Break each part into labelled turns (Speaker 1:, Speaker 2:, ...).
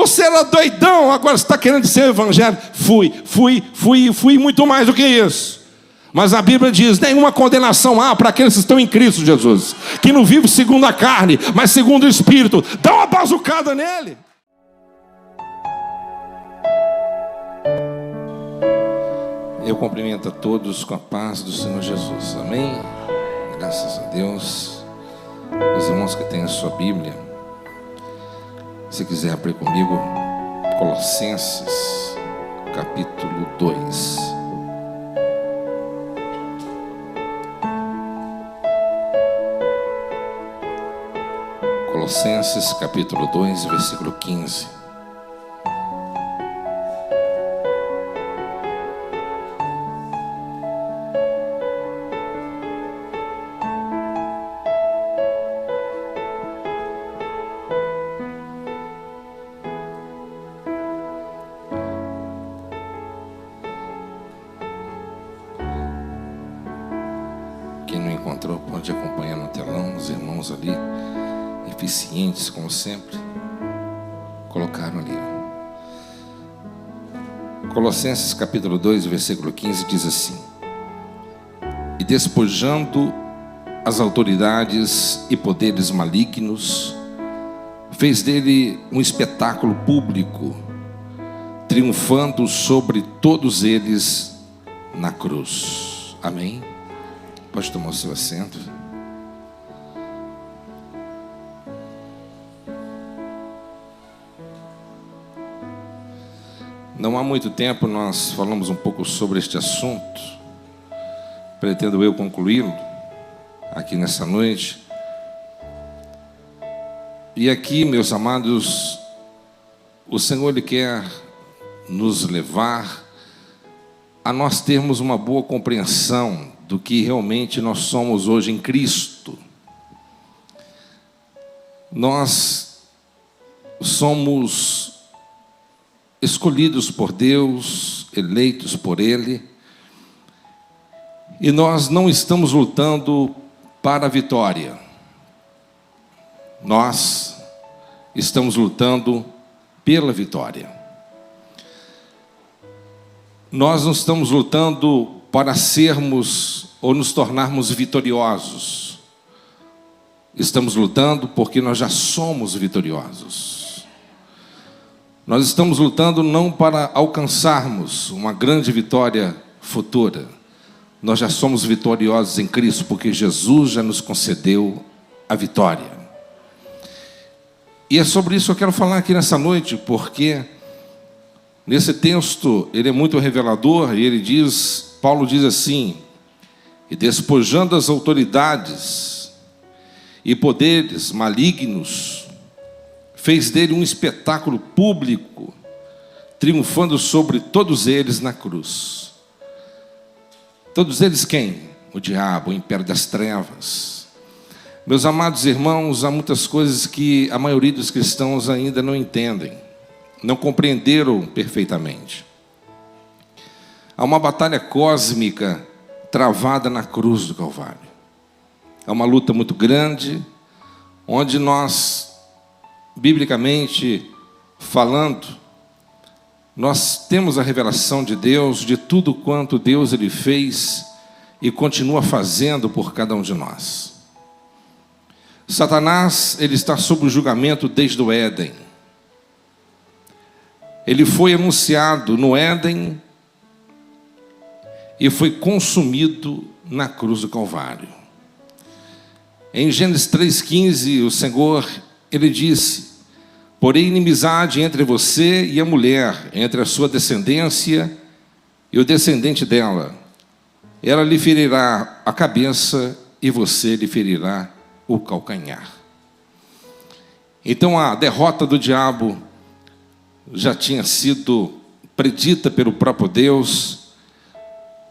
Speaker 1: Você era doidão, agora você está querendo ser evangelho. Fui muito mais do que isso. Mas a Bíblia diz: nenhuma condenação há para aqueles que estão em Cristo Jesus, que não vivem segundo a carne, mas segundo o Espírito. Dá uma bazucada nele. Eu cumprimento a todos com a paz do Senhor Jesus. Amém? Graças a Deus. Os irmãos que têm a sua Bíblia, se quiser abrir comigo, Colossenses, capítulo 2. Colossenses, capítulo 2, versículo 15. Quem não encontrou pode acompanhar no telão. Os irmãos ali, eficientes como sempre, colocaram ali. Colossenses capítulo 2, versículo 15 diz assim: e despojando as autoridades e poderes malignos, fez dele um espetáculo público, triunfando sobre todos eles na cruz. Amém? Pode tomar o seu assento. Não há muito tempo nós falamos um pouco sobre este assunto. Pretendo eu concluí-lo aqui nessa noite. E aqui, meus amados, o Senhor Ele quer nos levar a nós termos uma boa compreensão do que realmente nós somos hoje em Cristo. Nós somos escolhidos por Deus, eleitos por Ele, e nós não estamos lutando para a vitória. Nós estamos lutando pela vitória. Nós não estamos lutando para sermos ou nos tornarmos vitoriosos. Estamos lutando porque nós já somos vitoriosos. Nós estamos lutando não para alcançarmos uma grande vitória futura. Nós já somos vitoriosos em Cristo, porque Jesus já nos concedeu a vitória. E é sobre isso que eu quero falar aqui nessa noite, porque nesse texto ele é muito revelador, e ele diz, Paulo diz assim: e despojando as autoridades e poderes malignos, fez dele um espetáculo público, triunfando sobre todos eles na cruz. Todos eles quem? O diabo, o império das trevas. Meus amados irmãos, há muitas coisas que a maioria dos cristãos ainda não entendem, não compreenderam perfeitamente. Há uma batalha cósmica travada na cruz do Calvário. É uma luta muito grande, onde nós, biblicamente falando, nós temos a revelação de Deus, de tudo quanto Deus Ele fez e continua fazendo por cada um de nós. Satanás, ele está sob o julgamento desde o Éden. Ele foi anunciado no Éden e foi consumido na cruz do Calvário. Em Gênesis 3,15, o Senhor, Ele disse: porém inimizade entre você e a mulher, entre a sua descendência e o descendente dela. Ela lhe ferirá a cabeça e você lhe ferirá o calcanhar. Então a derrota do diabo já tinha sido predita pelo próprio Deus,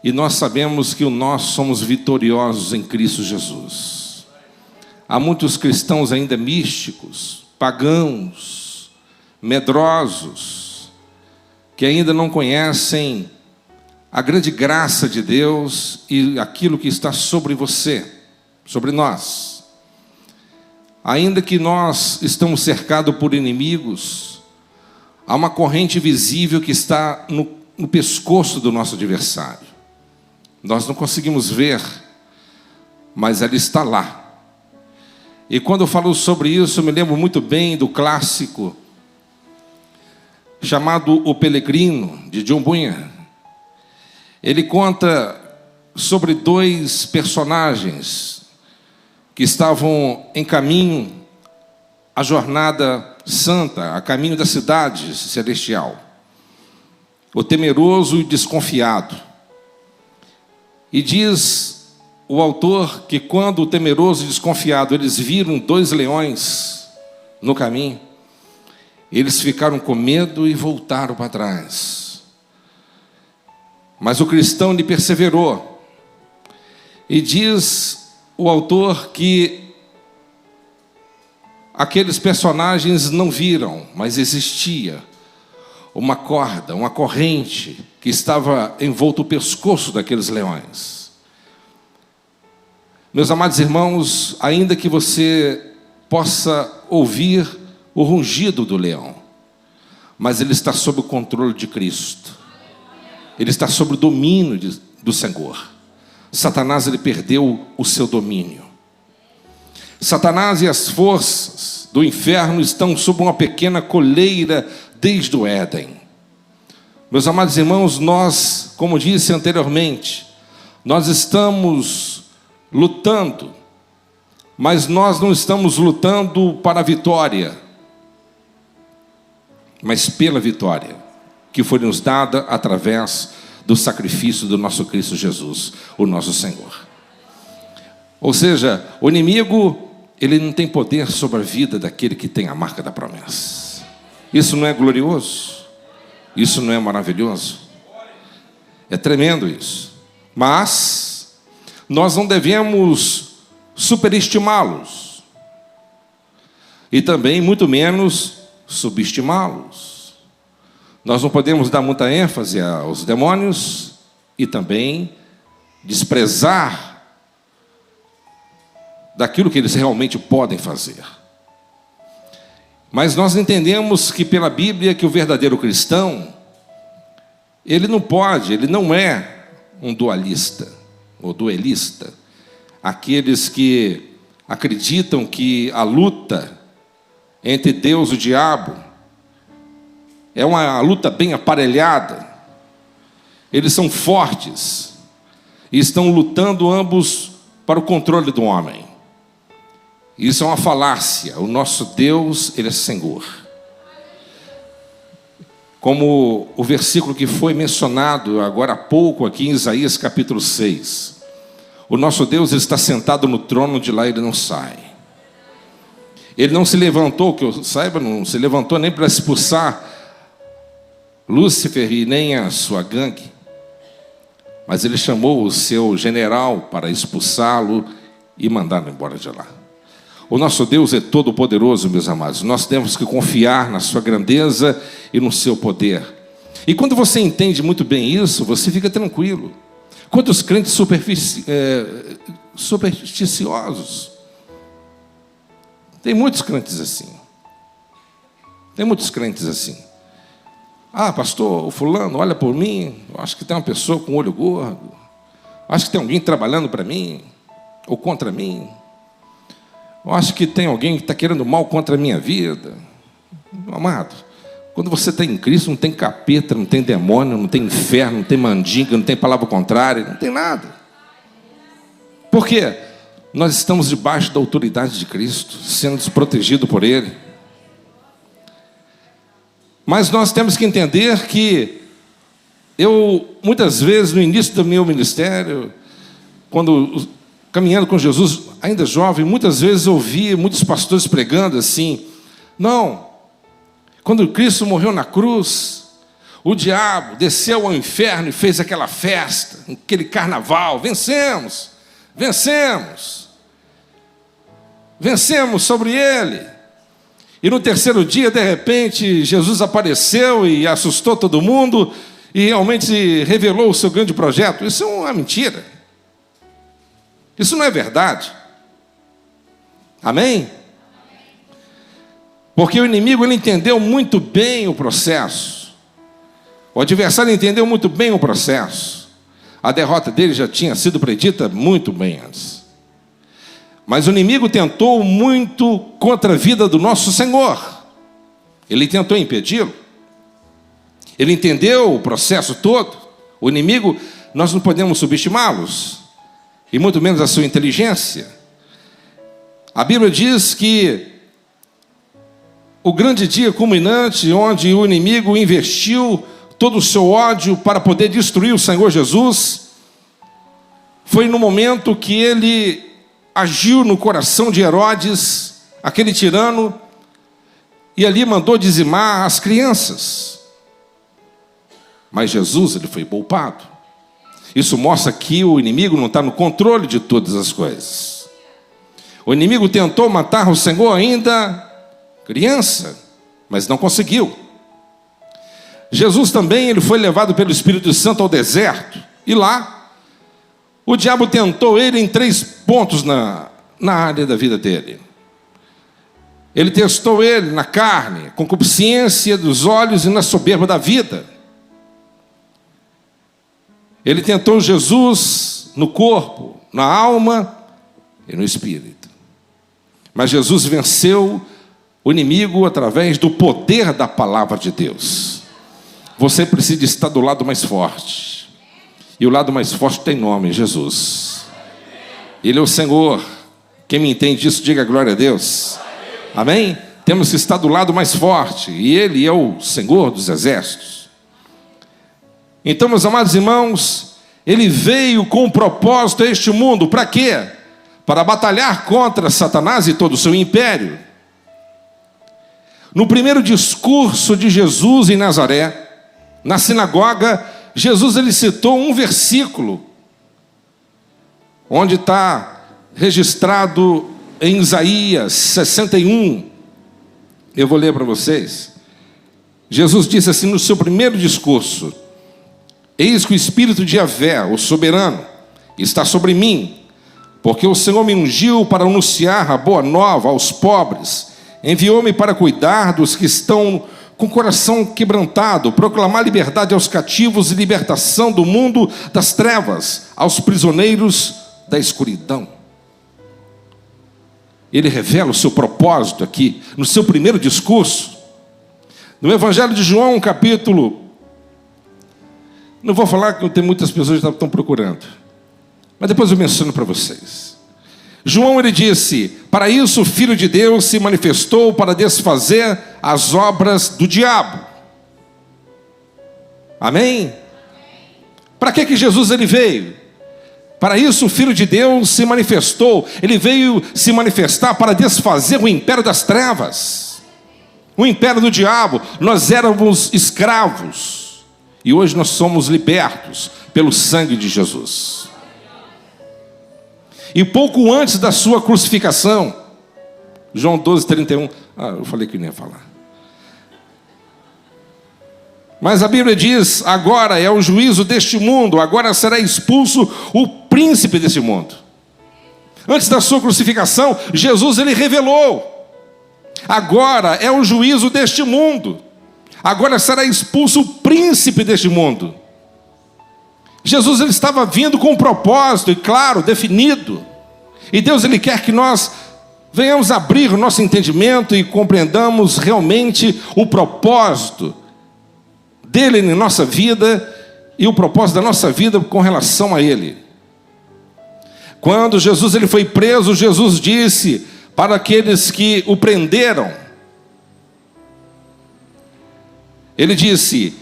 Speaker 1: e nós sabemos que nós somos vitoriosos em Cristo Jesus. Há muitos cristãos ainda místicos, pagãos, medrosos, que ainda não conhecem a grande graça de Deus e aquilo que está sobre você, sobre nós. Ainda que nós estamos cercados por inimigos, Há uma corrente visível que está no pescoço do nosso adversário. Nós não conseguimos ver, mas ela está lá. E quando eu falo sobre isso, eu me lembro muito bem do clássico chamado O Peregrino, de John Bunyan. Ele conta sobre dois personagens que estavam em caminho à jornada santa, a caminho da cidade celestial. O temeroso e o desconfiado. E diz o autor que quando o temeroso e desconfiado eles viram dois leões no caminho, eles ficaram com medo e voltaram para trás. Mas o cristão lhe perseverou. E diz o autor que aqueles personagens não viram, mas existia uma corda, uma corrente que estava envolto o pescoço daqueles leões. Meus amados irmãos, ainda que você possa ouvir o rugido do leão, mas ele está sob o controle de Cristo. Ele está sob o domínio do Senhor. Satanás, ele perdeu o seu domínio. Satanás e as forças do inferno estão sob uma pequena coleira desde o Éden. Meus amados irmãos, nós, como disse anteriormente, nós estamos lutando, mas nós não estamos lutando para a vitória, mas pela vitória que foi nos dada através do sacrifício do nosso Cristo Jesus, o nosso Senhor. Ou seja, o inimigo, ele não tem poder sobre a vida daquele que tem a marca da promessa. Isso não é glorioso? Isso não é maravilhoso? É tremendo isso. Mas nós não devemos superestimá-los e também muito menos subestimá-los. Nós não podemos dar muita ênfase aos demônios e também desprezar daquilo que eles realmente podem fazer. Mas nós entendemos que pela Bíblia que o verdadeiro cristão, ele não é um dualista ou duelista. Aqueles que acreditam que a luta entre Deus e o diabo é uma luta bem aparelhada. Eles são fortes e estão lutando ambos para o controle do homem. Isso é uma falácia. O nosso Deus, ele é Senhor. Como o versículo que foi mencionado agora há pouco aqui em Isaías capítulo 6. O nosso Deus, ele está sentado no trono, de lá ele não sai. Ele não se levantou, que eu saiba, não se levantou nem para expulsar Lúcifer e nem a sua gangue. Mas ele chamou o seu general para expulsá-lo e mandá-lo embora de lá. O nosso Deus é todo poderoso, meus amados. Nós temos que confiar na sua grandeza e no seu poder. E quando você entende muito bem isso, você fica tranquilo. Quantos crentes supersticiosos? Tem muitos crentes assim. Tem muitos crentes assim. Ah, pastor, o fulano olha por mim, eu acho que tem uma pessoa com olho gordo. Acho que tem alguém trabalhando para mim ou contra mim. Eu acho que tem alguém que está querendo mal contra a minha vida. Amado, quando você está em Cristo, não tem capeta, não tem demônio, não tem inferno, não tem mandinga, não tem palavra contrária, não tem nada. Por quê? Nós estamos debaixo da autoridade de Cristo, sendo protegidos por Ele. Mas nós temos que entender que muitas vezes, no início do meu ministério, caminhando com Jesus, ainda jovem, muitas vezes ouvi muitos pastores pregando assim: não, quando Cristo morreu na cruz, o diabo desceu ao inferno e fez aquela festa, aquele carnaval, vencemos sobre ele. E no terceiro dia, de repente, Jesus apareceu e assustou todo mundo e realmente revelou o seu grande projeto. Isso é uma mentira. Isso não é verdade. Amém? Porque o inimigo, ele entendeu muito bem o processo. O adversário entendeu muito bem o processo. A derrota dele já tinha sido predita muito bem antes. Mas o inimigo tentou muito contra a vida do nosso Senhor. Ele tentou impedi-lo. Ele entendeu o processo todo. O inimigo, nós não podemos subestimá-los, e muito menos a sua inteligência. A Bíblia diz que o grande dia culminante, onde o inimigo investiu todo o seu ódio para poder destruir o Senhor Jesus, foi no momento que ele agiu no coração de Herodes, aquele tirano, e ali mandou dizimar as crianças. Mas Jesus, ele foi poupado. Isso mostra que o inimigo não está no controle de todas as coisas. O inimigo tentou matar o Senhor ainda criança, mas não conseguiu. Jesus também, ele foi levado pelo Espírito Santo ao deserto, e lá o diabo tentou ele em 3 pontos na área da vida dele. Ele testou ele na carne, concupiscência dos olhos e na soberba da vida. Ele tentou Jesus no corpo, na alma e no espírito. Mas Jesus venceu o inimigo através do poder da palavra de Deus. Você precisa estar do lado mais forte. E o lado mais forte tem nome, Jesus. Ele é o Senhor. Quem me entende disso, diga glória a Deus. Amém? Temos que estar do lado mais forte. E Ele é o Senhor dos exércitos. Então, meus amados irmãos, Ele veio com um propósito a este mundo. Para quê? Para batalhar contra Satanás e todo o seu império. No primeiro discurso de Jesus em Nazaré, na sinagoga, Jesus ele citou um versículo, onde está registrado em Isaías 61. Eu vou ler para vocês. Jesus disse assim no seu primeiro discurso: eis que o Espírito de Yahvé, o soberano, está sobre mim, porque o Senhor me ungiu para anunciar a boa nova aos pobres, enviou-me para cuidar dos que estão com o coração quebrantado, proclamar liberdade aos cativos e libertação do mundo das trevas, aos prisioneiros da escuridão. Ele revela o seu propósito aqui, no seu primeiro discurso. No Evangelho de João, capítulo... Não vou falar que tem muitas pessoas que estão procurando, mas depois eu menciono para vocês. João, ele disse: para isso o Filho de Deus se manifestou para desfazer as obras do diabo. Amém? Para que Jesus ele veio? Para isso o Filho de Deus se manifestou. Ele veio se manifestar para desfazer o império das trevas, o império do diabo. Nós éramos escravos e hoje nós somos libertos pelo sangue de Jesus. E pouco antes da sua crucificação, João 12:31, eu falei que não ia falar. Mas a Bíblia diz: agora é o juízo deste mundo, agora será expulso o príncipe deste mundo. Antes da sua crucificação, Jesus ele revelou: agora é o juízo deste mundo, agora será expulso o príncipe deste mundo. Jesus ele estava vindo com um propósito, e claro, definido. E Deus ele quer que nós venhamos abrir o nosso entendimento e compreendamos realmente o propósito dele em nossa vida e o propósito da nossa vida com relação a ele. Quando Jesus ele foi preso, Jesus disse para aqueles que o prenderam, ele disse: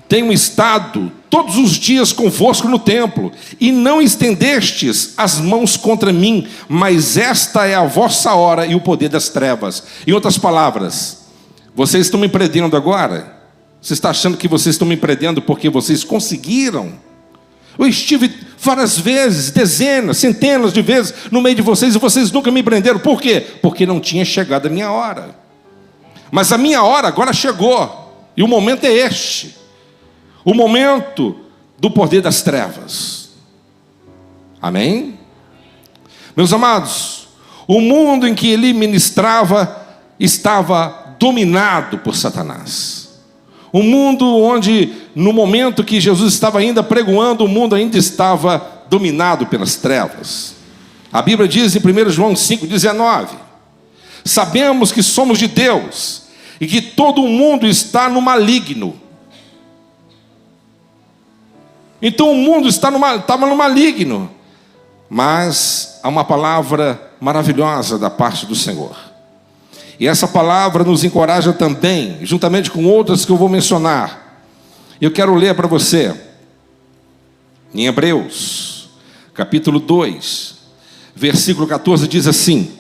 Speaker 1: tenho estado todos os dias convosco no templo, e não estendestes as mãos contra mim, mas esta é a vossa hora e o poder das trevas. Em outras palavras, vocês estão me prendendo agora? Você está achando que vocês estão me prendendo porque vocês conseguiram? Eu estive várias vezes, dezenas, centenas de vezes no meio de vocês, e vocês nunca me prenderam. Por quê? Porque não tinha chegado a minha hora. Mas a minha hora agora chegou, e o momento é este. O momento do poder das trevas. Amém? Meus amados, o mundo em que ele ministrava estava dominado por Satanás. Um mundo onde, no momento que Jesus estava ainda pregoando, o mundo ainda estava dominado pelas trevas. A Bíblia diz em 1 João 5,19: sabemos que somos de Deus e que todo o mundo está no maligno. Então o mundo estava no maligno. Mas há uma palavra maravilhosa da parte do Senhor. E essa palavra nos encoraja também, juntamente com outras que eu vou mencionar. Eu quero ler para você, em Hebreus, capítulo 2, versículo 14, diz assim: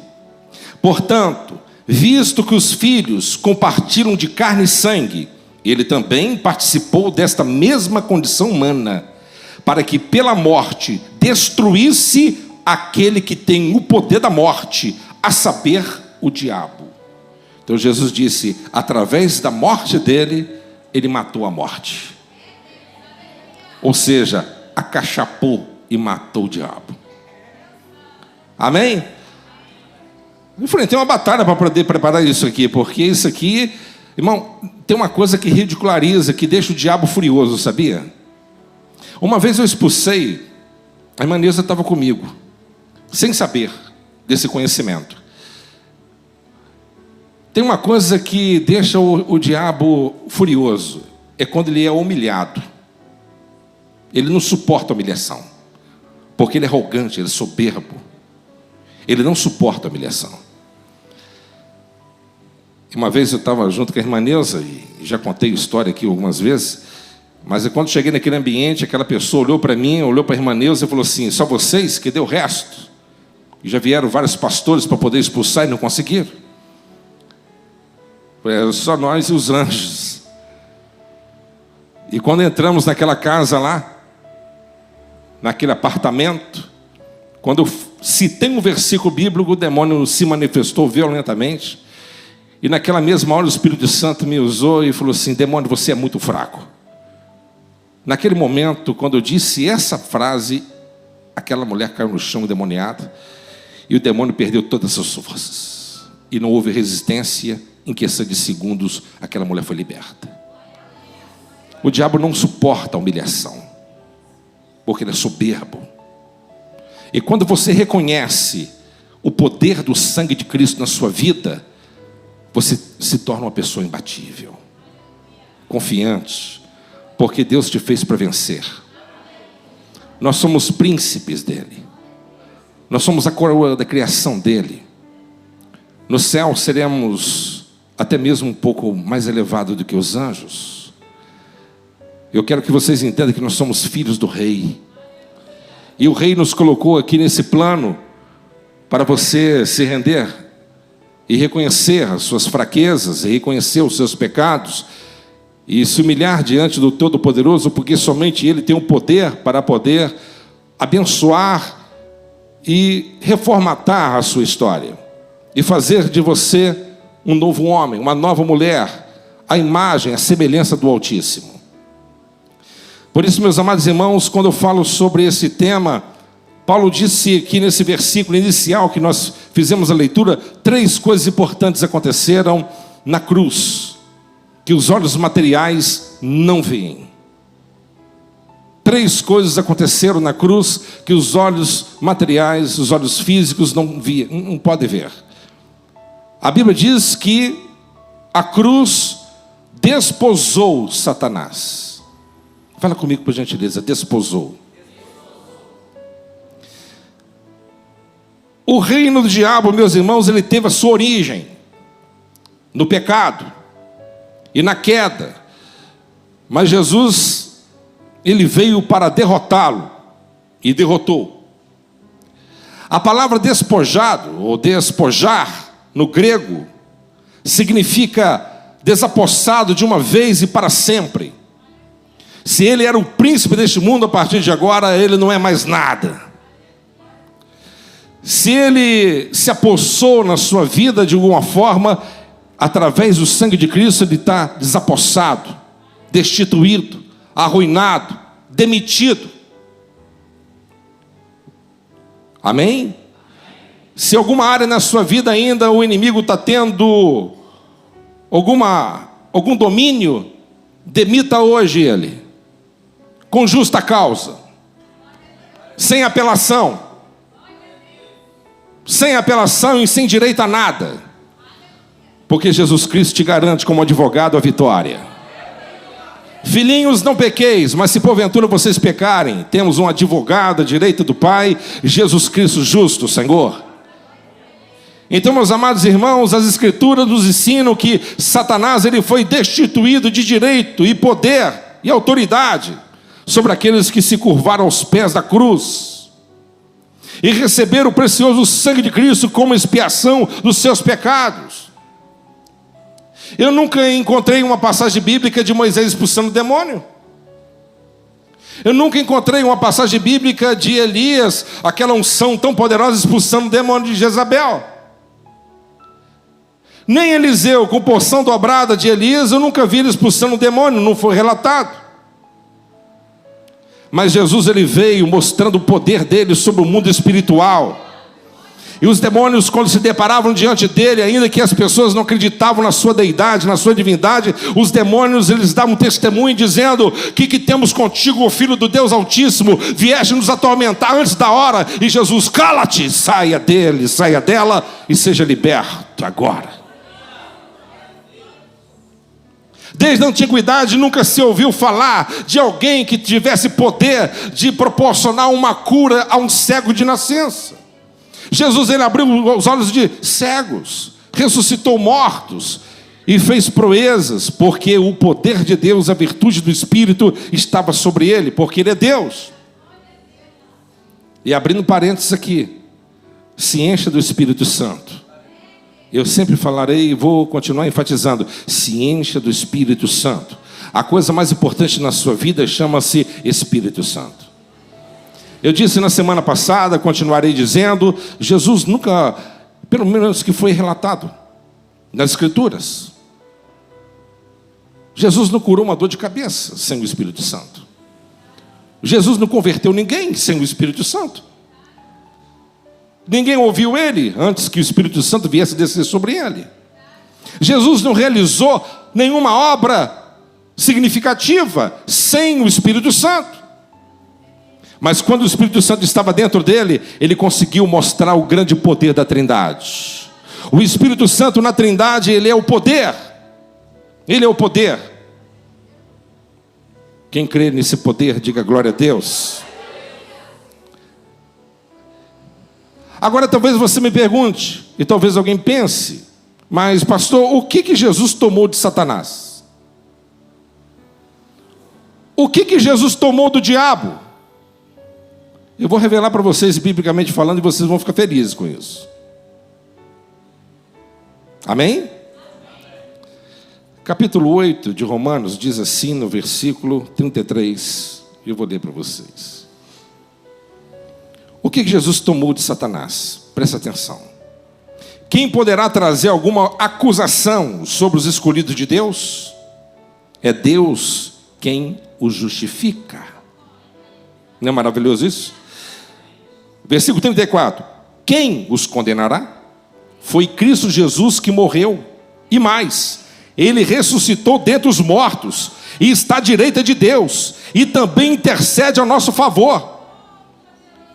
Speaker 1: portanto, visto que os filhos compartilham de carne e sangue, ele também participou desta mesma condição humana, para que pela morte destruísse aquele que tem o poder da morte, a saber, o diabo. Então Jesus disse, através da morte dele, ele matou a morte. Ou seja, acachapou e matou o diabo. Amém? Eu falei, tem uma batalha para poder preparar isso aqui, porque isso aqui, irmão, tem uma coisa que ridiculariza, que deixa o diabo furioso, sabia? Uma vez eu expulsei, a irmã Neuza estava comigo, sem saber desse conhecimento. Tem uma coisa que deixa o diabo furioso, é quando ele é humilhado. Ele não suporta a humilhação, porque ele é arrogante, ele é soberbo. Ele não suporta a humilhação. Uma vez eu estava junto com a irmã Neuza, e já contei a história aqui algumas vezes, mas quando cheguei naquele ambiente, aquela pessoa olhou para mim, olhou para a irmã Neuza e falou assim, só vocês, que deu o resto? E já vieram vários pastores para poder expulsar e não conseguiram. Era só nós e os anjos. E quando entramos naquela casa lá, naquele apartamento, quando eu citei um versículo bíblico, o demônio se manifestou violentamente. E naquela mesma hora o Espírito Santo me usou e falou assim, demônio, você é muito fraco. Naquele momento, quando eu disse essa frase, aquela mulher caiu no chão endemoniada, e o demônio perdeu todas as suas forças. E não houve resistência, em questão de segundos, aquela mulher foi liberta. O diabo não suporta a humilhação, porque ele é soberbo. E quando você reconhece o poder do sangue de Cristo na sua vida, você se torna uma pessoa imbatível, confiante, porque Deus te fez para vencer. Nós somos príncipes dele. Nós somos a coroa da criação dele. No céu seremos até mesmo um pouco mais elevados do que os anjos. Eu quero que vocês entendam que nós somos filhos do rei. E o rei nos colocou aqui nesse plano para você se render e reconhecer as suas fraquezas, e reconhecer os seus pecados, e se humilhar diante do Todo-Poderoso, porque somente Ele tem o poder para poder abençoar e reformatar a sua história, e fazer de você um novo homem, uma nova mulher, a imagem, a semelhança do Altíssimo. Por isso, meus amados irmãos, quando eu falo sobre esse tema, Paulo disse aqui nesse versículo inicial que nós fizemos a leitura, 3 coisas importantes aconteceram na cruz, que os olhos materiais não veem. 3 coisas aconteceram na cruz que os olhos materiais, os olhos físicos não podem ver. A Bíblia diz que a cruz desposou Satanás. Fala comigo, por gentileza, desposou. O reino do diabo, meus irmãos, ele teve a sua origem no pecado e na queda. Mas Jesus, ele veio para derrotá-lo e derrotou. A palavra despojado ou despojar no grego significa desapossado de uma vez e para sempre. Se ele era o príncipe deste mundo, a partir de agora ele não é mais nada. Se ele se apossou na sua vida de alguma forma, através do sangue de Cristo, ele está desapossado, destituído, arruinado, demitido. Amém? Se alguma área na sua vida ainda o inimigo está tendo algum domínio, demita hoje ele, com justa causa, sem apelação e sem direito a nada, porque Jesus Cristo te garante como advogado a vitória. Filhinhos, não pequeis, mas se porventura vocês pecarem, temos um advogado à direita do Pai, Jesus Cristo justo, Senhor. Então, meus amados irmãos, as Escrituras nos ensinam que Satanás ele foi destituído de direito e poder e autoridade sobre aqueles que se curvaram aos pés da cruz e receberam o precioso sangue de Cristo como expiação dos seus pecados. Eu nunca encontrei uma passagem bíblica de Moisés expulsando o demônio. Eu nunca encontrei uma passagem bíblica de Elias, aquela unção tão poderosa, expulsando o demônio de Jezabel. Nem Eliseu, com porção dobrada de Elias, eu nunca vi ele expulsando o demônio, não foi relatado. Mas Jesus ele veio mostrando o poder dele sobre o mundo espiritual. E os demônios, quando se deparavam diante dele, ainda que as pessoas não acreditavam na sua deidade, na sua divindade, os demônios eles davam testemunho dizendo: que temos contigo, o Filho do Deus Altíssimo, vieste nos atormentar antes da hora. E Jesus: cala-te, saia dele, saia dela e seja liberto agora. Desde a antiguidade nunca se ouviu falar de alguém que tivesse poder de proporcionar uma cura a um cego de nascença. Jesus ele abriu os olhos de cegos, ressuscitou mortos e fez proezas, porque o poder de Deus, a virtude do Espírito estava sobre ele, porque ele é Deus. E abrindo parênteses aqui, se encha do Espírito Santo. Eu sempre falarei e vou continuar enfatizando: se encha do Espírito Santo. A coisa mais importante na sua vida chama-se Espírito Santo. Eu disse na semana passada, continuarei dizendo, Jesus nunca, pelo menos que foi relatado nas Escrituras, Jesus não curou uma dor de cabeça sem o Espírito Santo. Jesus não converteu ninguém sem o Espírito Santo. Ninguém ouviu ele antes que o Espírito Santo viesse descer sobre ele. Jesus não realizou nenhuma obra significativa sem o Espírito Santo. Mas quando o Espírito Santo estava dentro dele, ele conseguiu mostrar o grande poder da Trindade. O Espírito Santo na Trindade, ele é o poder. Ele é o poder. Quem crê nesse poder, diga glória a Deus. Agora talvez você me pergunte, e talvez alguém pense: mas pastor, o que Jesus tomou de Satanás? O que Jesus tomou do diabo? Eu vou revelar para vocês, biblicamente falando, e vocês vão ficar felizes com isso. Amém? Capítulo 8 de Romanos diz assim no versículo 33, eu vou ler para vocês. O que Jesus tomou de Satanás? Presta atenção. Quem poderá trazer alguma acusação sobre os escolhidos de Deus? É Deus quem os justifica. Não é maravilhoso isso? Versículo 34. Quem os condenará? Foi Cristo Jesus que morreu. E mais, ele ressuscitou dentre os mortos e está à direita de Deus e também intercede a nosso favor.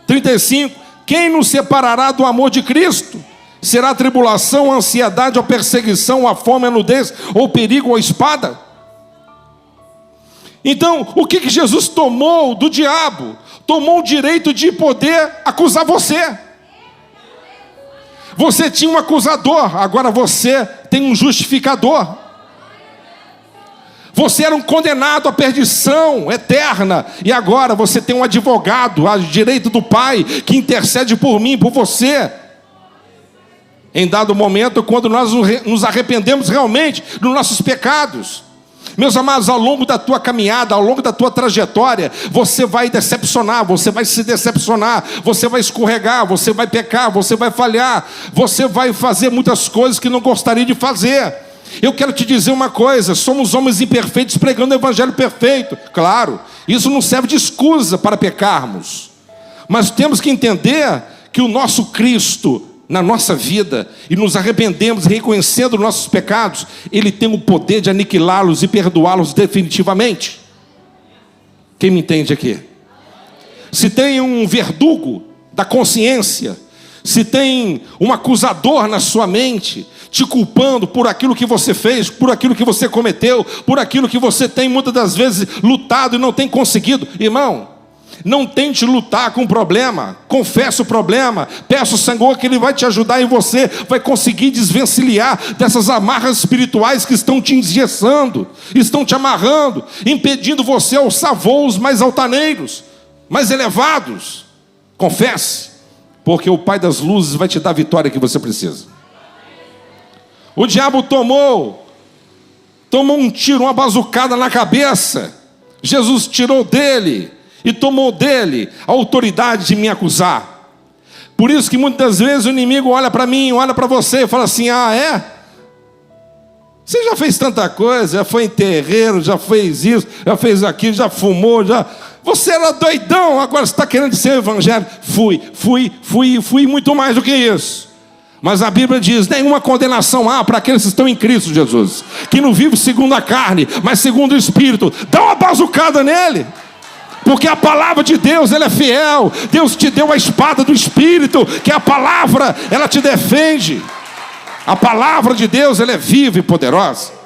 Speaker 1: 35. Quem nos separará do amor de Cristo? Será a tribulação, a ansiedade, a perseguição, a fome, a nudez, ou perigo, ou a espada? Então, o que Jesus tomou do diabo? Tomou o direito de poder acusar você. Você tinha um acusador, agora você tem um justificador. Você era um condenado à perdição eterna, e agora você tem um advogado à direita do Pai, que intercede por mim, por você. Em dado momento, quando nós nos arrependemos realmente dos nossos pecados. Meus amados, ao longo da tua caminhada, ao longo da tua trajetória, você vai decepcionar, você vai se decepcionar, você vai escorregar, você vai pecar, você vai falhar, você vai fazer muitas coisas que não gostaria de fazer. Eu quero te dizer uma coisa: somos homens imperfeitos pregando o evangelho perfeito. Claro, isso não serve de excusa para pecarmos, mas temos que entender que o nosso Cristo na nossa vida e nos arrependemos, reconhecendo nossos pecados, Ele tem o poder de aniquilá-los e perdoá-los definitivamente. Quem me entende aqui? Se tem um verdugo da consciência, se tem um acusador na sua mente, te culpando por aquilo que você fez, por aquilo que você cometeu, por aquilo que você tem muitas das vezes lutado e não tem conseguido, irmão, não tente lutar com o problema, confesse o problema, peça ao Senhor que Ele vai te ajudar e você vai conseguir desvencilhar dessas amarras espirituais que estão te engessando, estão te amarrando, impedindo você a alçar voos mais altaneiros, mais elevados. Confesse, porque o Pai das luzes vai te dar a vitória que você precisa. O diabo tomou um tiro, uma bazucada na cabeça. Jesus tirou dele e tomou dele a autoridade de me acusar. Por isso que muitas vezes o inimigo olha para mim, olha para você e fala assim: ah, é? Você já fez tanta coisa, já foi em terreiro, já fez isso, já fez aquilo, já fumou, já... Você era doidão, agora você está querendo ser evangelho. Fui muito mais do que isso. Mas a Bíblia diz: nenhuma condenação há para aqueles que estão em Cristo Jesus, que não vivem segundo a carne, mas segundo o Espírito. Dá uma bazucada nele, porque a palavra de Deus, ela é fiel. Deus te deu a espada do Espírito, que é a palavra, ela te defende. A palavra de Deus, ela é viva e poderosa.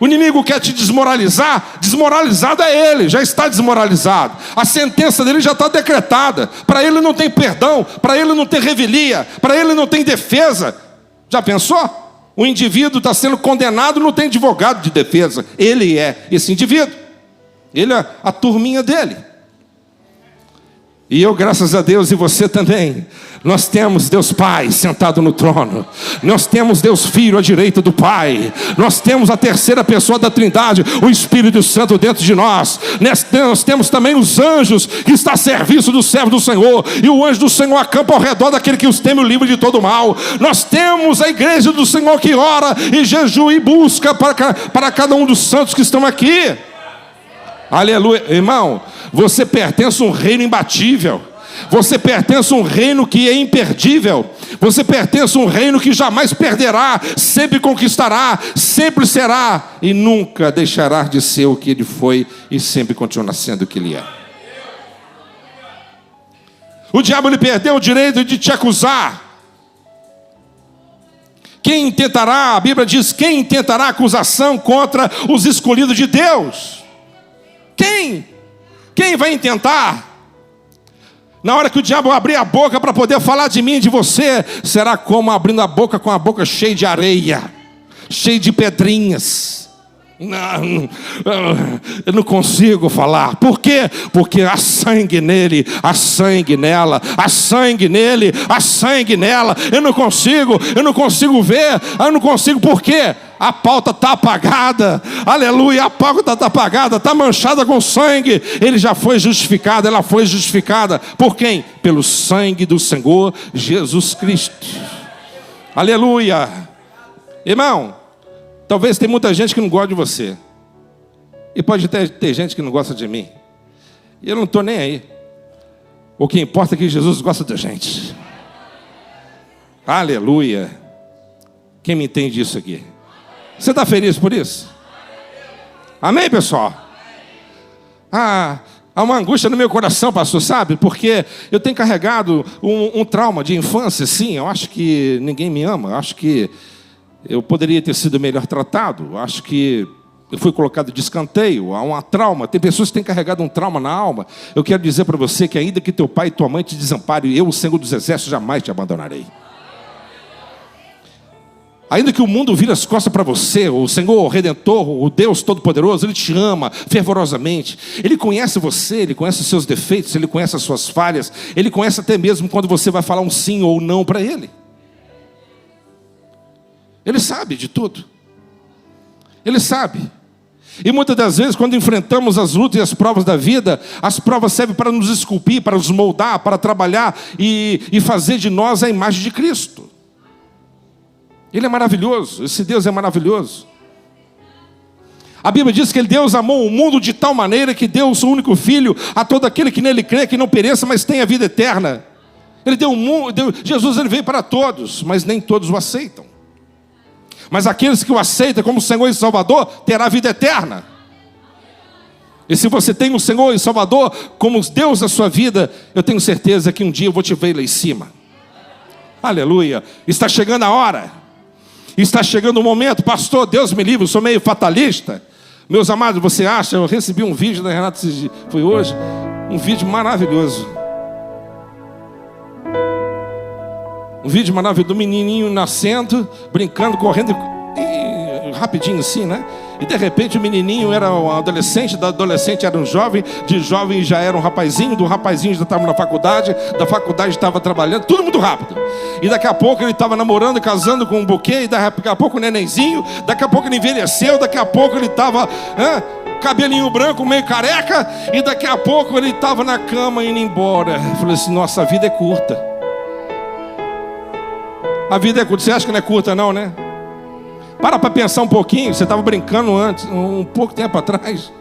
Speaker 1: O inimigo quer te desmoralizar, desmoralizado é ele, já está desmoralizado. A sentença dele já está decretada. Para ele não tem perdão, para ele não tem revelia, para ele não tem defesa. Já pensou? O indivíduo está sendo condenado, não tem advogado de defesa. Ele é esse indivíduo. Ele é a turminha dele. E eu, graças a Deus, e você também, nós temos Deus Pai sentado no trono, nós temos Deus Filho à direita do Pai, nós temos a terceira pessoa da Trindade, o Espírito Santo dentro de nós. Nós temos também os anjos que estão a serviço do servo do Senhor, e o anjo do Senhor acampa ao redor daquele que os teme o livre de todo mal. Nós temos a igreja do Senhor que ora e jejua e busca para cada um dos santos que estão aqui. Aleluia. Irmão, você pertence a um reino imbatível. Você pertence a um reino que é imperdível. Você pertence a um reino que jamais perderá, sempre conquistará, sempre será e nunca deixará de ser o que ele foi e sempre continuará sendo o que ele é. O diabo lhe perdeu o direito de te acusar. Quem intentará, a Bíblia diz, quem intentará acusação contra os escolhidos de Deus? Quem? Quem vai intentar? Na hora que o diabo abrir a boca para poder falar de mim e de você, será como abrindo a boca com a boca cheia de areia, cheia de pedrinhas. Não, eu não consigo falar. Por quê? Porque há sangue nele, há sangue nela, há sangue nele, há sangue nela. Eu não consigo ver, eu não consigo. Por quê? A pauta está apagada, aleluia, a pauta está apagada, está manchada com sangue. Ele já foi justificado, ela foi justificada. Por quem? Pelo sangue do Senhor Jesus Cristo. Aleluia. Irmão, talvez tem muita gente que não gosta de você. E pode ter gente que não gosta de mim. E eu não estou nem aí. O que importa é que Jesus gosta da gente. Aleluia. Quem me entende isso aqui? Você está feliz por isso? Amém, pessoal? Há uma angústia no meu coração, pastor, sabe? Porque eu tenho carregado um trauma de infância, sim. Eu acho que ninguém me ama. Eu acho que eu poderia ter sido melhor tratado. Eu acho que eu fui colocado de escanteio. Há uma trauma. Tem pessoas que têm carregado um trauma na alma. Eu quero dizer para você que ainda que teu pai e tua mãe te desamparem, eu, o Senhor dos Exércitos, jamais te abandonarei. Ainda que o mundo vire as costas para você, o Senhor, o Redentor, o Deus Todo-Poderoso, Ele te ama fervorosamente. Ele conhece você, Ele conhece os seus defeitos, Ele conhece as suas falhas. Ele conhece até mesmo quando você vai falar um sim ou não para Ele. Ele sabe de tudo. Ele sabe. E muitas das vezes, quando enfrentamos as lutas e as provas da vida, as provas servem para nos esculpir, para nos moldar, para trabalhar e fazer de nós a imagem de Cristo. Ele é maravilhoso, esse Deus é maravilhoso. A Bíblia diz que Deus amou o mundo de tal maneira que deu o seu único filho a todo aquele que nele crê, que não pereça, mas tenha vida eterna. Ele deu o mundo, Jesus ele veio para todos, mas nem todos o aceitam. Mas aqueles que o aceitam como Senhor e Salvador, terá vida eterna. E se você tem o Senhor e Salvador como Deus da sua vida, eu tenho certeza que um dia eu vou te ver lá em cima. Aleluia. Está chegando a hora. Está chegando o momento. Pastor, Deus me livre, eu sou meio fatalista. Meus amados, você acha? Eu recebi um vídeo da Renata, foi hoje, um vídeo maravilhoso. Um vídeo maravilhoso do menininho nascendo, brincando, correndo, e rapidinho assim, né? E de repente o menininho era um adolescente, da adolescente era um jovem, de jovem já era um rapazinho, do rapazinho já estava na faculdade, da faculdade estava trabalhando, tudo muito rápido. E daqui a pouco ele estava namorando, casando com um buquê, e daqui a pouco o nenenzinho, daqui a pouco ele envelheceu, daqui a pouco ele estava cabelinho branco, meio careca, e daqui a pouco ele estava na cama indo embora. Eu falei assim, nossa, a vida é curta. A vida é curta, você acha que não é curta não, né? Para pensar um pouquinho, você estava brincando antes, um pouco tempo atrás.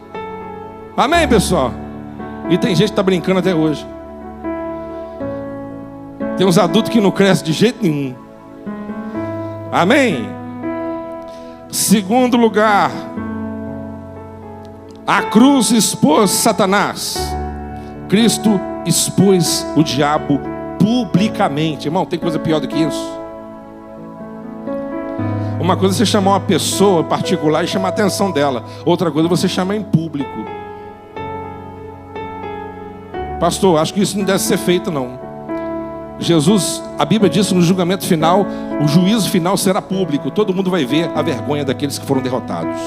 Speaker 1: Amém, pessoal? E tem gente que está brincando até hoje. Tem uns adultos que não crescem de jeito nenhum. Amém? Segundo lugar, a cruz expôs Satanás. Cristo expôs o diabo publicamente. Irmão, tem coisa pior do que isso? Uma coisa é você chamar uma pessoa particular e chamar a atenção dela. Outra coisa é você chamar em público. Pastor, acho que isso não deve ser feito não. Jesus, a Bíblia diz no julgamento final, o juízo final será público. Todo mundo vai ver a vergonha daqueles que foram derrotados.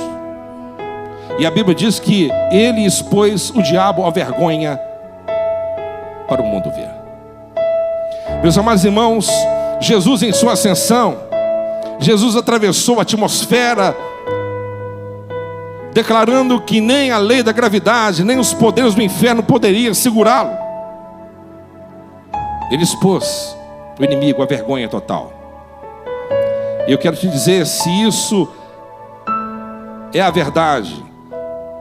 Speaker 1: E a Bíblia diz que ele expôs o diabo à vergonha para o mundo ver. Meus amados irmãos, Jesus em sua ascensão, Jesus atravessou a atmosfera, declarando que nem a lei da gravidade, nem os poderes do inferno poderiam segurá-lo. Ele expôs o inimigo à vergonha total. E eu quero te dizer, se isso é a verdade,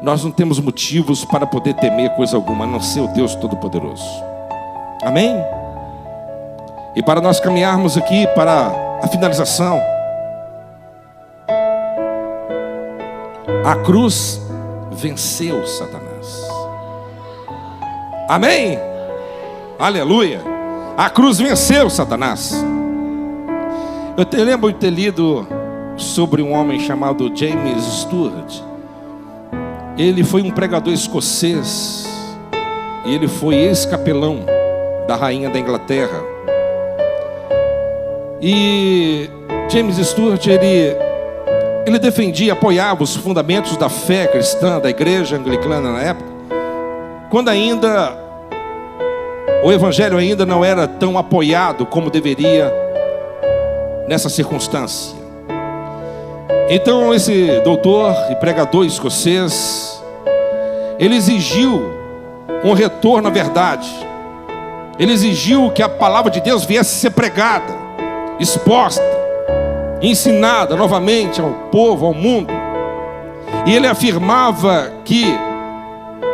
Speaker 1: nós não temos motivos para poder temer coisa alguma, a não ser o Deus Todo-Poderoso. Amém? E para nós caminharmos aqui para a finalização, a cruz venceu Satanás. Amém? Aleluia. A cruz venceu Satanás. Eu lembro de ter lido sobre um homem chamado James Stewart. Ele foi um pregador escocês. E ele foi ex-capelão da rainha da Inglaterra. E James Stewart, ele defendia, apoiava os fundamentos da fé cristã, da igreja anglicana na época, quando ainda o evangelho ainda não era tão apoiado como deveria nessa circunstância. Então esse doutor e pregador escocês, ele exigiu um retorno à verdade. Ele exigiu que a palavra de Deus viesse a ser pregada, exposta, ensinada novamente ao povo, ao mundo. E ele afirmava que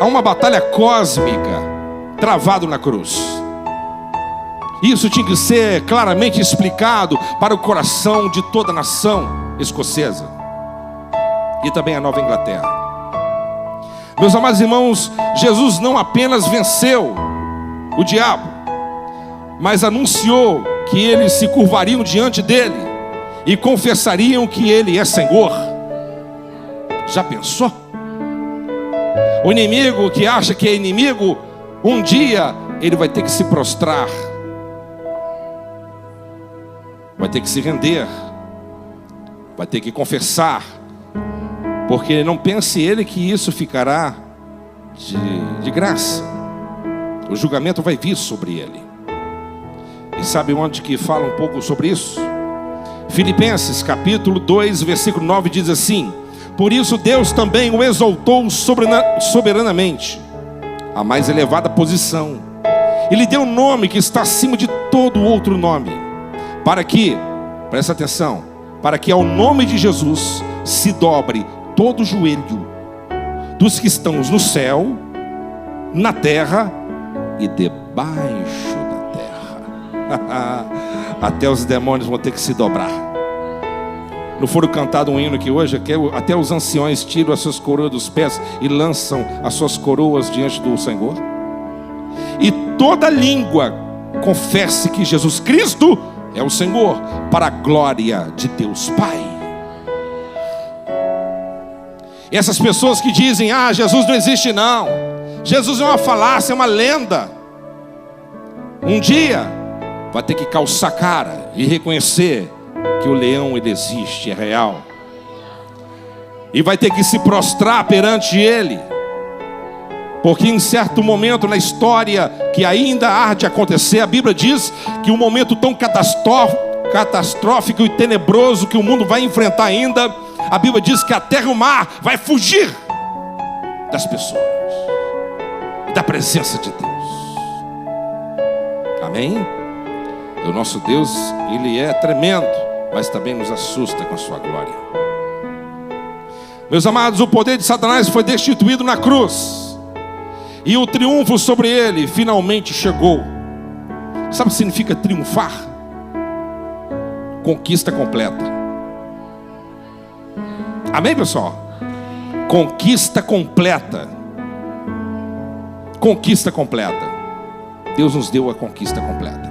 Speaker 1: há uma batalha cósmica travada na cruz. Isso tinha que ser claramente explicado para o coração de toda a nação escocesa e também a Nova Inglaterra. Meus amados irmãos, Jesus não apenas venceu o diabo, mas anunciou que eles se curvariam diante dele e confessariam que ele é Senhor. Já pensou? O inimigo que acha que é inimigo, um dia ele vai ter que se prostrar, vai ter que se render, vai ter que confessar, porque não pense ele que isso ficará de graça. O julgamento vai vir sobre ele. E sabe onde que fala um pouco sobre isso? Filipenses capítulo 2, versículo 9 diz assim: por isso Deus também o exaltou soberanamente a mais elevada posição, e lhe deu um nome que está acima de todo outro nome, para que, presta atenção, para que ao nome de Jesus se dobre todo o joelho dos que estão no céu, na terra e debaixo da terra. Até os demônios vão ter que se dobrar. Não foram cantado um hino aqui hoje, que até os anciões tiram as suas coroas dos pés e lançam as suas coroas diante do Senhor. E toda língua confesse que Jesus Cristo é o Senhor, para a glória de Deus Pai. E essas pessoas que dizem: ah, Jesus não existe não, Jesus é uma falácia, é uma lenda, um dia vai ter que calçar a cara e reconhecer que o leão ele existe, é real, e vai ter que se prostrar perante ele, porque em certo momento na história que ainda há de acontecer, a Bíblia diz que um momento tão catastrófico e tenebroso que o mundo vai enfrentar ainda, a Bíblia diz que a terra e o mar vai fugir das pessoas e da presença de Deus. Amém? O nosso Deus, Ele é tremendo, mas também nos assusta com a sua glória. Meus amados, o poder de Satanás foi destituído na cruz, e o triunfo sobre ele finalmente chegou. Sabe o que significa triunfar? Conquista completa. Amém, pessoal? Conquista completa. Conquista completa. Deus nos deu a conquista completa.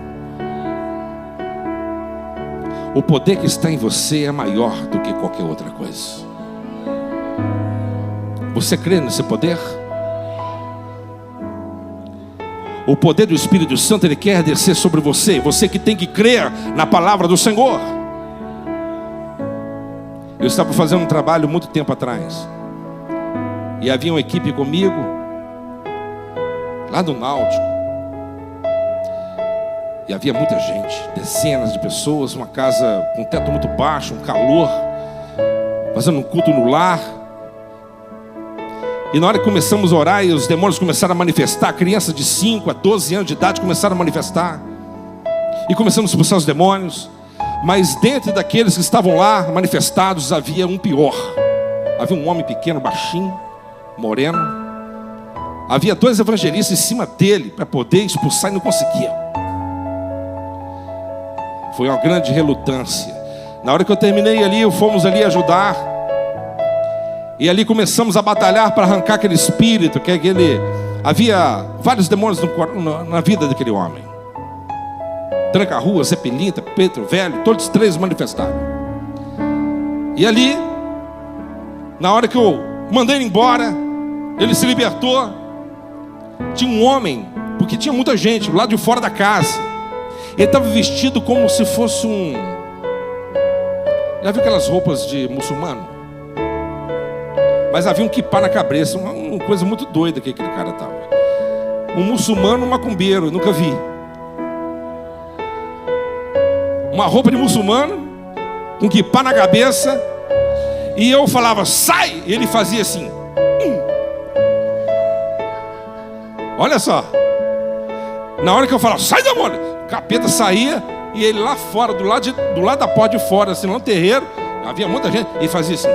Speaker 1: O poder que está em você é maior do que qualquer outra coisa. Você crê nesse poder? O poder do Espírito Santo, ele quer descer sobre você. Você que tem que crer na palavra do Senhor. Eu estava fazendo um trabalho muito tempo atrás, e havia uma equipe comigo lá no Náutico, e havia muita gente, dezenas de pessoas, uma casa com um teto muito baixo, um calor, fazendo um culto no lar. E na hora que começamos a orar, e os demônios começaram a manifestar, crianças de 5 a 12 anos de idade começaram a manifestar, e começamos a expulsar os demônios. Mas dentro daqueles que estavam lá manifestados, havia um pior. Havia um homem pequeno, baixinho, moreno. Havia 2 evangelistas em cima dele para poder expulsar e não conseguia. Foi uma grande relutância. Na hora que eu terminei ali, fomos ali ajudar, e ali começamos a batalhar para arrancar aquele espírito, que havia vários demônios na vida daquele homem. Tranca-Rua, Zé Pelinta, Pedro Velho, todos os 3 manifestaram. E ali, na hora que eu mandei ele embora, ele se libertou. Tinha um homem, porque tinha muita gente, do lado de fora da casa. Ele estava vestido como se fosse um... Já viu aquelas roupas de muçulmano? Mas havia um quipá na cabeça, uma coisa muito doida que aquele cara estava. Um muçulmano macumbeiro, eu nunca vi. Uma roupa de muçulmano, com quipá na cabeça, e eu falava, sai! E ele fazia assim. Olha só. Na hora que eu falava, sai, demônio! O capeta saía, e ele lá fora, do lado da porta de fora, assim, no terreiro, havia muita gente, ele fazia assim.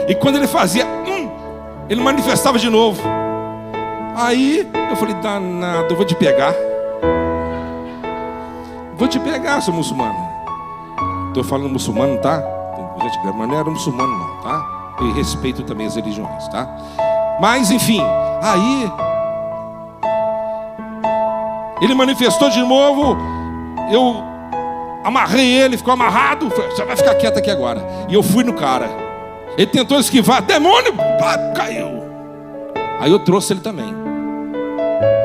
Speaker 1: E quando ele fazia, ele manifestava de novo. Aí eu falei, danado, eu vou te pegar. Vou te pegar, seu muçulmano. Estou falando muçulmano, tá? Gente, mas não era muçulmano não, tá? Eu respeito também as religiões, tá? Mas enfim, aí ele manifestou de novo. Eu amarrei ele, ficou amarrado. Falei, você vai ficar quieto aqui agora. E eu fui no cara. Ele tentou esquivar, demônio, caiu. Aí eu trouxe ele também.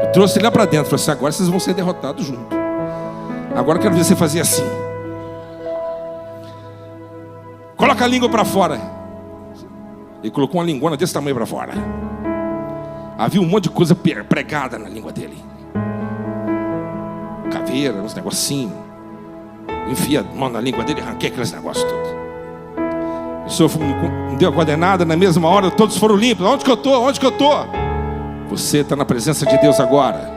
Speaker 1: Eu trouxe ele lá para dentro. Falei assim, agora vocês vão ser derrotados juntos. Agora eu quero ver você fazer assim. Coloca a língua para fora. Ele colocou uma lingona desse tamanho para fora. Havia um monte de coisa pregada na língua dele. Caveira, uns negocinhos. Enfia a mão na língua dele, arranquei aqueles negócios todos. O Senhor me deu a coordenada, na mesma hora todos foram limpos. Onde que eu estou? Onde que eu estou? Você está na presença de Deus agora.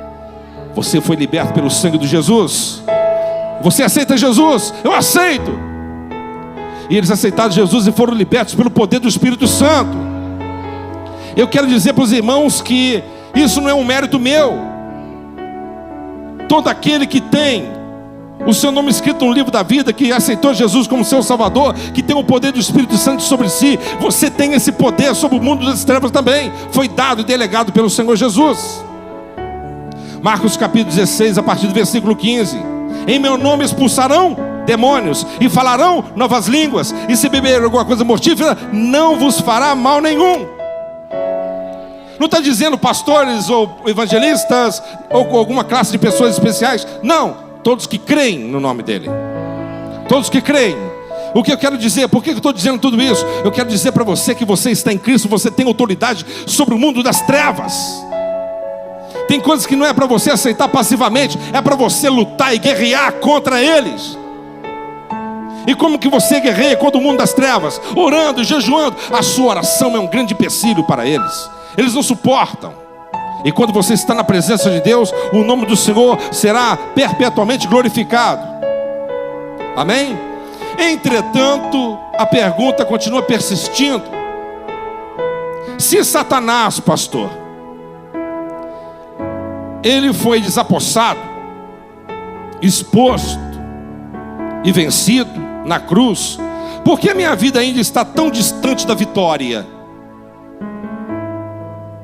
Speaker 1: Você foi liberto pelo sangue de Jesus. Você aceita Jesus? Eu aceito. E eles aceitaram Jesus e foram libertos pelo poder do Espírito Santo. Eu quero dizer para os irmãos que isso não é um mérito meu. todo aquele que tem o seu nome escrito no livro da vida, que aceitou Jesus como seu Salvador, que tem o poder do Espírito Santo sobre si, você tem esse poder sobre o mundo das trevas também. Foi dado e delegado pelo Senhor Jesus. Marcos capítulo 16, a partir do versículo 15: em meu nome expulsarão demônios, e falarão novas línguas, e se beber alguma coisa mortífera, não vos fará mal nenhum. Não está dizendo pastores ou evangelistas, ou alguma classe de pessoas especiais. Não, todos que creem no nome dele. Todos que creem. O que eu quero dizer, por que eu estou dizendo tudo isso? Eu quero dizer para você que você está em Cristo, você tem autoridade sobre o mundo das trevas. Tem coisas que não é para você aceitar passivamente, é para você lutar e guerrear contra eles. E como que você guerreia contra o mundo das trevas? Orando, jejuando. A sua oração é um grande empecilho para eles. Eles não suportam. E quando você está na presença de Deus, o nome do Senhor será perpetuamente glorificado. Amém? Entretanto, a pergunta continua persistindo. Se Satanás, pastor, ele foi desapossado, exposto e vencido na cruz, por que a minha vida ainda está tão distante da vitória?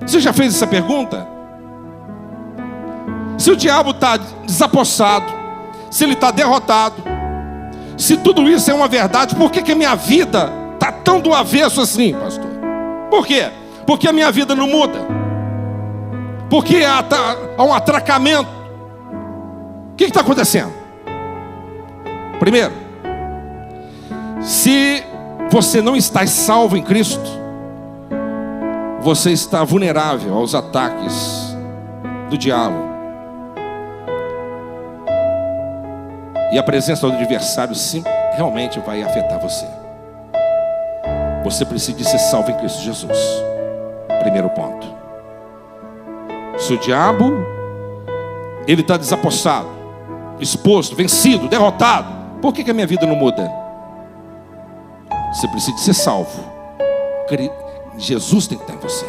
Speaker 1: Você já fez essa pergunta? Se o diabo está desapossado, se ele está derrotado, se tudo isso é uma verdade, por que a minha vida está tão do avesso assim, pastor? Por quê? Porque a minha vida não muda. Porque há um atracamento. O que está acontecendo? Primeiro, se você não está salvo em Cristo, você está vulnerável aos ataques do diabo. E a presença do adversário sim, realmente vai afetar você. Você precisa ser salvo em Cristo Jesus. Primeiro ponto. Se o diabo, ele está desapossado, exposto, vencido, derrotado, por que a minha vida não muda? Você precisa ser salvo. Jesus tem que estar em você.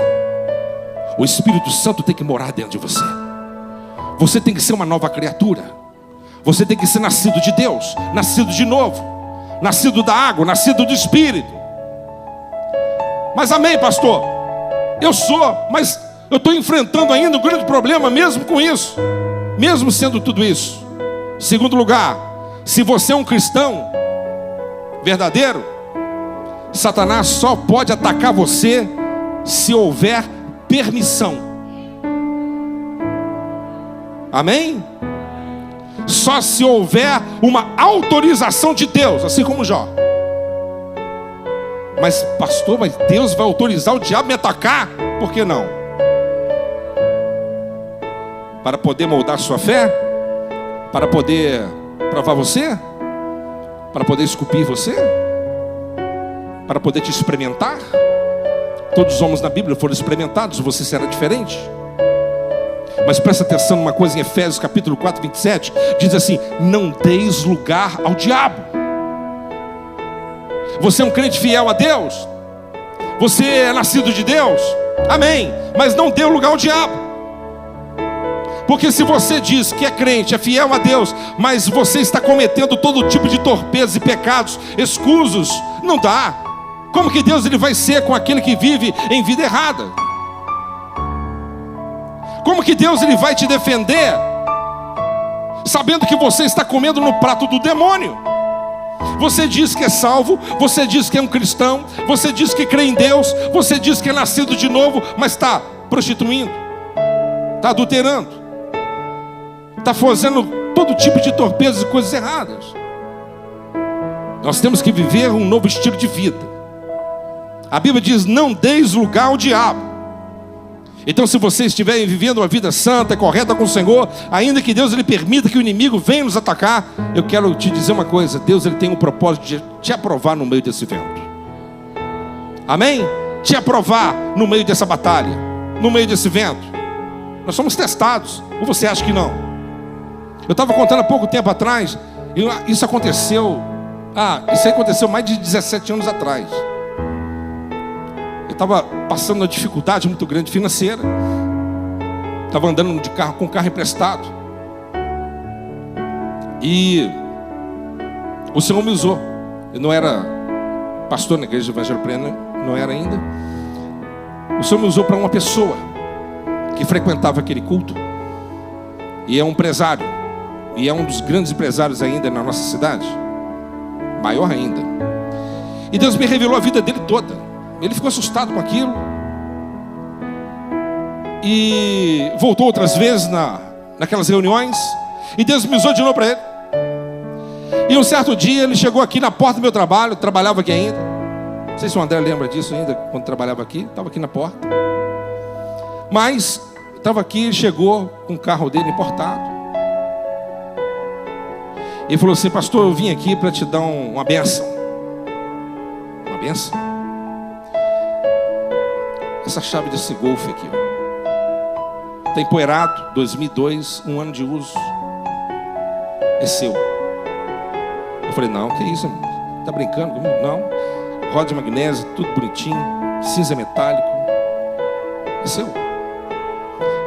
Speaker 1: O Espírito Santo tem que morar dentro de você. Você tem que ser uma nova criatura. Você tem que ser nascido de Deus, nascido de novo, nascido da água, nascido do Espírito. Mas amém, pastor? Eu sou, mas eu estou enfrentando ainda um grande problema mesmo com isso, mesmo sendo tudo isso. Segundo lugar, se você é um cristão verdadeiro, Satanás só pode atacar você se houver permissão. Amém? Só se houver uma autorização de Deus, assim como Jó. Mas pastor, mas Deus vai autorizar o diabo a me atacar? Por que não? Para poder moldar sua fé? Para poder provar você? Para poder esculpir você? Para poder te experimentar? Todos os homens na Bíblia foram experimentados, você será diferente. Mas presta atenção numa coisa em Efésios capítulo 4, 27. Diz assim: não deis lugar ao diabo. Você é um crente fiel a Deus, você é nascido de Deus, amém. Mas não dê lugar ao diabo. Porque se você diz que é crente, é fiel a Deus, mas você está cometendo todo tipo de torpezas e pecados escusos, não dá. Como que Deus ele vai ser com aquele que vive em vida errada? Como que Deus ele vai te defender sabendo que você está comendo no prato do demônio? Você diz que é salvo, você diz que é um cristão, você diz que crê em Deus, você diz que é nascido de novo, mas está prostituindo, está adulterando, está fazendo todo tipo de torpezas e coisas erradas. Nós temos que viver um novo estilo de vida. A Bíblia diz: não deis lugar ao diabo. Então, se você estiver vivendo uma vida santa, correta com o Senhor, ainda que Deus ele permita que o inimigo venha nos atacar, eu quero te dizer uma coisa: Deus ele tem um propósito de te aprovar no meio desse vento. Amém? Te aprovar no meio dessa batalha, no meio desse vento. Nós somos testados, ou você acha que não? Eu estava contando há pouco tempo atrás, e isso aconteceu, isso aí aconteceu mais de 17 anos atrás. Estava passando uma dificuldade muito grande financeira. Estava andando de carro com carro emprestado. E o Senhor me usou. Eu não era pastor na igreja do Evangelho Pleno, não era ainda. O Senhor me usou para uma pessoa que frequentava aquele culto, e é um empresário, e é um dos grandes empresários ainda na nossa cidade, maior ainda. E Deus me revelou a vida dele toda. Ele ficou assustado com aquilo, e voltou outras vezes naquelas reuniões, e Deus me usou de novo para ele. E um certo dia ele chegou aqui na porta do meu trabalho, trabalhava aqui ainda. Não sei se o André lembra disso ainda, quando trabalhava aqui, estava aqui na porta. Mas estava aqui, ele chegou com o carro dele importado. E ele falou assim: pastor, eu vim aqui para te dar uma bênção. Uma bênção? Essa chave desse Golf aqui, ó, está empoeirado, 2002, 1 ano de uso. É seu. Eu falei: não, que isso? Está brincando comigo? Não. Roda de magnésio, tudo bonitinho, cinza metálico. É seu.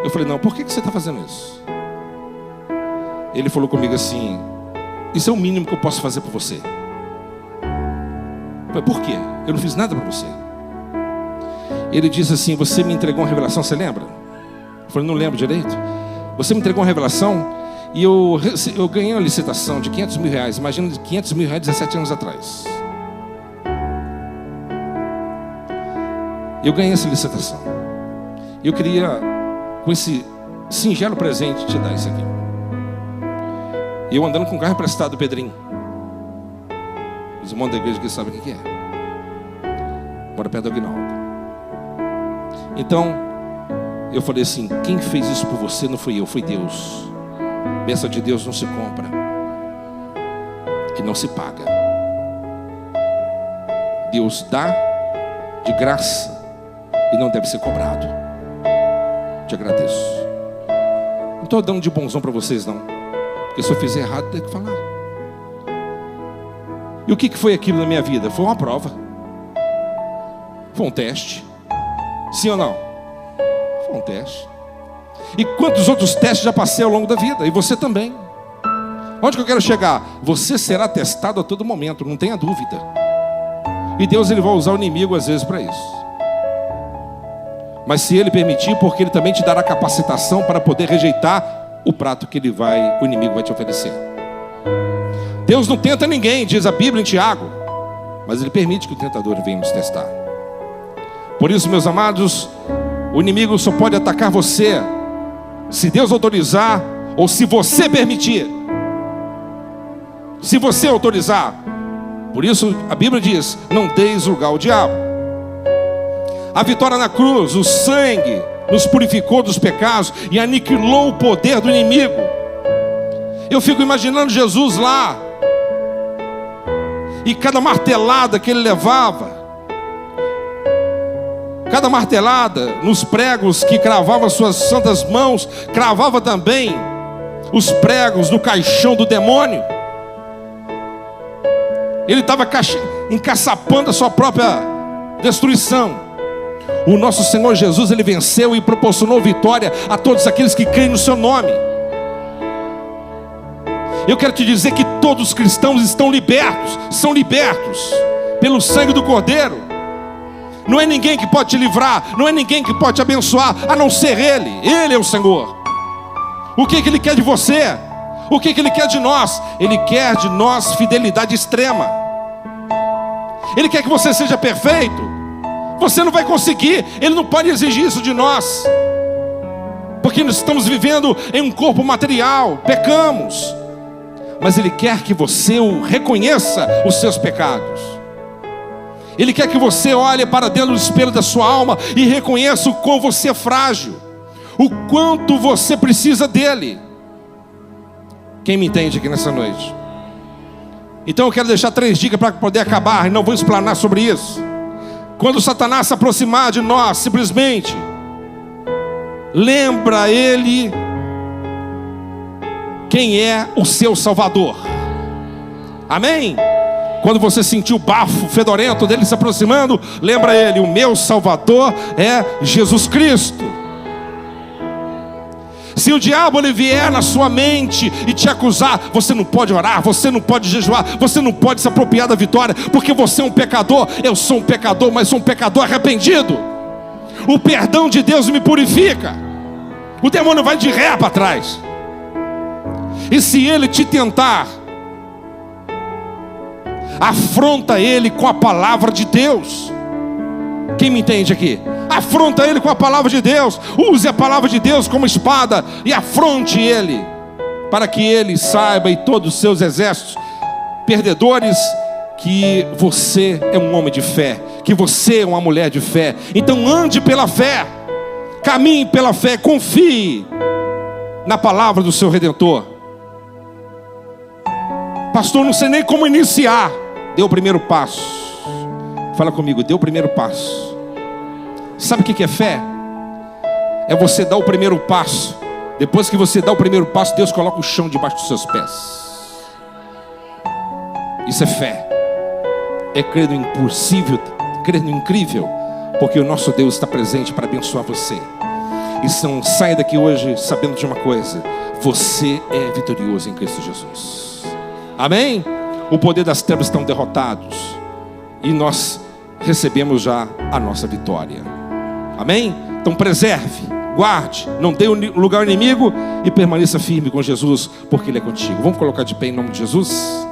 Speaker 1: Eu falei: não, por que você está fazendo isso? Ele falou comigo assim: isso é o mínimo que eu posso fazer por você. Eu falei: por quê? Eu não fiz nada para você. Ele disse assim: você me entregou uma revelação, você lembra? Eu falei: não lembro direito. Você me entregou uma revelação e eu ganhei uma licitação de 500 mil reais. Imagina, de 500 mil reais 17 anos atrás. Eu ganhei essa licitação. Eu queria, com esse singelo presente, te dar isso aqui. Eu andando com o carro emprestado do Pedrinho. Os irmãos da igreja que sabem o que é. Mora perto do Aguinaldo. Então, eu falei assim: quem fez isso por você não fui eu, foi Deus. Bênção de Deus não se compra e não se paga. Deus dá de graça e não deve ser cobrado. Te agradeço. Não estou dando de bonzão para vocês, não. Porque se eu fizer errado, tem que falar. E o que foi aquilo na minha vida? Foi uma prova. Foi um teste. Sim ou não? Foi um teste. E quantos outros testes já passei ao longo da vida? E você também. Onde que eu quero chegar? Você será testado a todo momento, não tenha dúvida. E Deus, Ele vai usar o inimigo às vezes para isso. Mas se Ele permitir, porque Ele também te dará capacitação para poder rejeitar o prato que o inimigo vai te oferecer. Deus não tenta ninguém, diz a Bíblia em Tiago, mas Ele permite que o tentador venha nos testar. Por isso, meus amados, o inimigo só pode atacar você se Deus autorizar ou se você permitir. Se você autorizar. Por isso a Bíblia diz: não deis lugar ao diabo. A vitória na cruz, o sangue nos purificou dos pecados e aniquilou o poder do inimigo. Eu fico imaginando Jesus lá, e cada martelada que ele levava, cada martelada nos pregos que cravava suas santas mãos, cravava também os pregos no caixão do demônio. Ele estava encaçapando a sua própria destruição. O nosso Senhor Jesus, Ele venceu e proporcionou vitória a todos aqueles que creem no seu nome. Eu quero te dizer que todos os cristãos estão libertos, são libertos pelo sangue do Cordeiro. Não é ninguém que pode te livrar, não é ninguém que pode te abençoar, a não ser Ele. Ele é o Senhor. O que Ele quer de você? O que Ele quer de nós? Ele quer de nós fidelidade extrema. Ele quer que você seja perfeito. Você não vai conseguir, Ele não pode exigir isso de nós, porque nós estamos vivendo em um corpo material, pecamos. Mas Ele quer que você reconheça os seus pecados. Ele quer que você olhe para dentro do espelho da sua alma e reconheça o quão você é frágil, o quanto você precisa dEle. Quem me entende aqui nessa noite? Então eu quero deixar 3 dicas para poder acabar, e não vou explanar sobre isso. Quando Satanás se aproximar de nós, simplesmente lembra ele quem é o seu Salvador. Amém? Quando você sentir o bafo fedorento dele se aproximando, lembra ele: o meu Salvador é Jesus Cristo. Se o diabo ele vier na sua mente e te acusar, você não pode orar, você não pode jejuar, você não pode se apropriar da vitória, porque você é um pecador. Eu sou um pecador, mas sou um pecador arrependido. O perdão de Deus me purifica. O demônio vai de ré para trás. E se ele te tentar, afronta ele com a palavra de Deus. Quem me entende aqui? Afronta ele com a palavra de Deus. Use a palavra de Deus como espada e afronte ele, para que ele saiba, e todos os seus exércitos perdedores, que você é um homem de fé, que você é uma mulher de fé. Então ande pela fé, caminhe pela fé, confie na palavra do seu Redentor. Pastor, não sei nem como iniciar. Dê o primeiro passo. Fala comigo, dê o primeiro passo. Sabe o que é fé? É você dar o primeiro passo. Depois que você dá o primeiro passo, Deus coloca o chão debaixo dos seus pés. Isso é fé. É crer no impossível, crer no incrível, porque o nosso Deus está presente para abençoar você. Então saia daqui hoje sabendo de uma coisa: você é vitorioso em Cristo Jesus. Amém? O poder das trevas estão derrotados e nós recebemos já a nossa vitória. Amém? Então preserve, guarde, não dê lugar ao inimigo e permaneça firme com Jesus, porque Ele é contigo. Vamos colocar de pé em nome de Jesus?